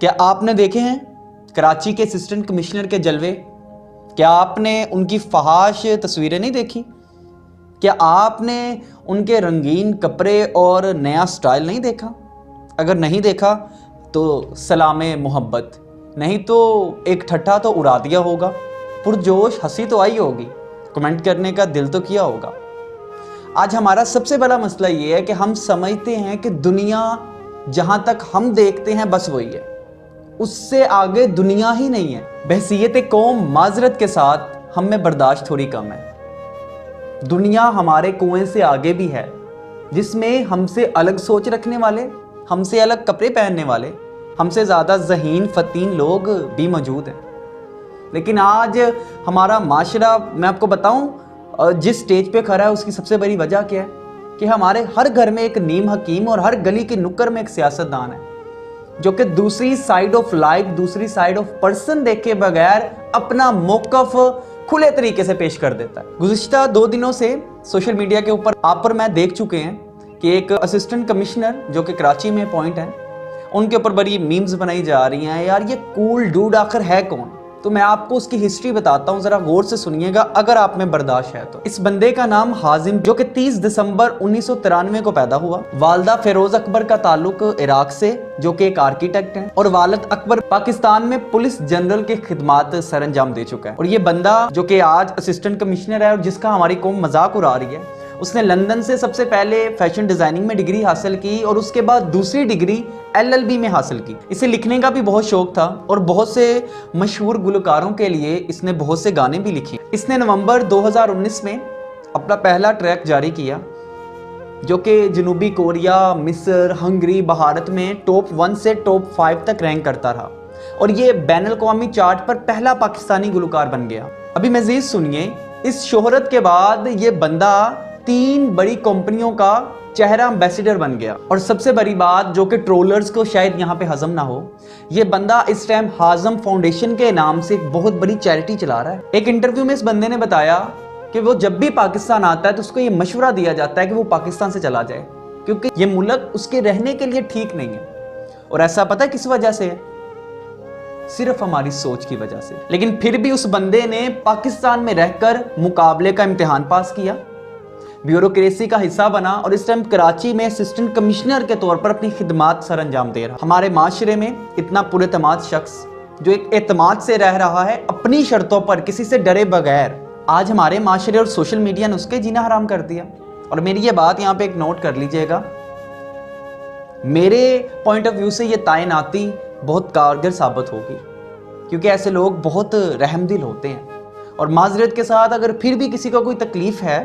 کیا آپ نے دیکھے ہیں کراچی کے اسسٹنٹ کمشنر کے جلوے؟ کیا آپ نے ان کی فحاش تصویریں نہیں دیکھی؟ کیا آپ نے ان کے رنگین کپڑے اور نیا سٹائل نہیں دیکھا؟ اگر نہیں دیکھا تو سلام محبت، نہیں تو ایک ٹھٹھا تو اڑا دیا ہوگا، پرجوش ہنسی تو آئی ہوگی، کمنٹ کرنے کا دل تو کیا ہوگا۔ آج ہمارا سب سے بڑا مسئلہ یہ ہے کہ ہم سمجھتے ہیں کہ دنیا جہاں تک ہم دیکھتے ہیں بس وہی ہے، اس سے آگے دنیا ہی نہیں ہے۔ بحیثیت قوم معذرت کے ساتھ ہم میں برداشت تھوڑی کم ہے۔ دنیا ہمارے کنویں سے آگے بھی ہے، جس میں ہم سے الگ سوچ رکھنے والے، ہم سے الگ کپڑے پہننے والے، ہم سے زیادہ ذہین فتین لوگ بھی موجود ہیں۔ لیکن آج ہمارا معاشرہ، میں آپ کو بتاؤں جس سٹیج پہ کھڑا ہے اس کی سب سے بڑی وجہ کیا ہے کہ ہمارے ہر گھر میں ایک نیم حکیم اور ہر گلی کی نکر میں ایک سیاستدان ہے جو کہ دوسری سائیڈ آف لائف، دوسری سائیڈ آف پرسن دیکھے بغیر اپنا موقف کھلے طریقے سے پیش کر دیتا ہے۔ گزشتہ 2 دنوں سے سوشل میڈیا کے اوپر آپ پر میں دیکھ چکے ہیں کہ ایک اسسٹنٹ کمشنر جو کہ کراچی میں اپوائنٹ ہیں، ان کے اوپر بڑی میمز بنائی جا رہی ہیں، یار یہ کول ڈوڈ آخر ہے کون؟ تو میں آپ کو اس کی ہسٹری بتاتا ہوں، ذرا غور سے سنیے گا اگر آپ میں برداشت ہے تو۔ اس بندے کا نام حازم، جو کہ 30 دسمبر 1993 کو پیدا ہوا۔ والدہ فیروز اکبر کا تعلق عراق سے، جو کہ ایک آرکیٹیکٹ ہیں، اور والد اکبر پاکستان میں پولیس جنرل کے خدمات سر انجام دے چکا ہے۔ اور یہ بندہ جو کہ آج اسسٹنٹ کمشنر ہے اور جس کا ہماری قوم مذاق اڑا رہی ہے، اس نے لندن سے سب سے پہلے فیشن ڈیزائننگ میں ڈگری حاصل کی اور اس کے بعد دوسری ڈگری LLB میں حاصل کی۔ اسے لکھنے کا بھی بہت شوق تھا اور بہت سے مشہور گلوکاروں کے لیے اس نے بہت سے گانے بھی لکھے۔ اس نے نومبر 2019 میں اپنا پہلا ٹریک جاری کیا جو کہ جنوبی کوریا، مصر، ہنگری، بھارت میں ٹاپ 1 سے ٹاپ 5 تک رینک کرتا رہا اور یہ بین الاقوامی چارٹ پر پہلا پاکستانی گلوکار بن گیا۔ ابھی مزید سنیے، اس شہرت کے بعد یہ بندہ 3 بڑی کمپنیوں کا چہرہ امبیسڈر بن گیا۔ اور سب سے بڑی بات جو کہ ٹرولرز کو شاید یہاں پہ ہضم نہ ہو، یہ بندہ اس ٹائم حازم فاؤنڈیشن کے نام سے ایک بہت بڑی چیریٹی چلا رہا ہے۔ ایک انٹرویو میں اس بندے نے بتایا کہ وہ جب بھی پاکستان آتا ہے تو اس کو یہ مشورہ دیا جاتا ہے کہ وہ پاکستان سے چلا جائے، کیونکہ یہ ملک اس کے رہنے کے لیے ٹھیک نہیں ہے۔ اور ایسا پتہ ہے کس وجہ سے ہے؟ صرف ہماری سوچ کی وجہ سے۔ لیکن پھر بھی اس بندے نے پاکستان میں رہ کر مقابلے کا امتحان پاس کیا، بیوروکریسی کا حصہ بنا اور اس ٹائم کراچی میں اسسٹنٹ کمشنر کے طور پر اپنی خدمات سر انجام دے رہا۔ ہمارے معاشرے میں اتنا پراعتماد شخص جو ایک اعتماد سے رہ رہا ہے اپنی شرطوں پر، کسی سے ڈرے بغیر، آج ہمارے معاشرے اور سوشل میڈیا نے اس کے جینا حرام کر دیا۔ اور میری یہ بات یہاں پہ ایک نوٹ کر لیجئے گا، میرے پوائنٹ آف ویو سے یہ تعیناتی بہت کارگر ثابت ہوگی، کیونکہ ایسے لوگ بہت رحم دل ہوتے ہیں۔ اور معذرت کے ساتھ اگر پھر بھی کسی کو کوئی تکلیف ہے،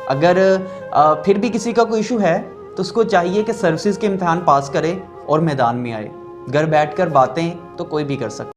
اگر پھر بھی کسی کا کوئی ایشو ہے، تو اس کو چاہیے کہ سروسز کے امتحان پاس کرے اور میدان میں آئے۔ گھر بیٹھ کر باتیں تو کوئی بھی کر سکتا ہے۔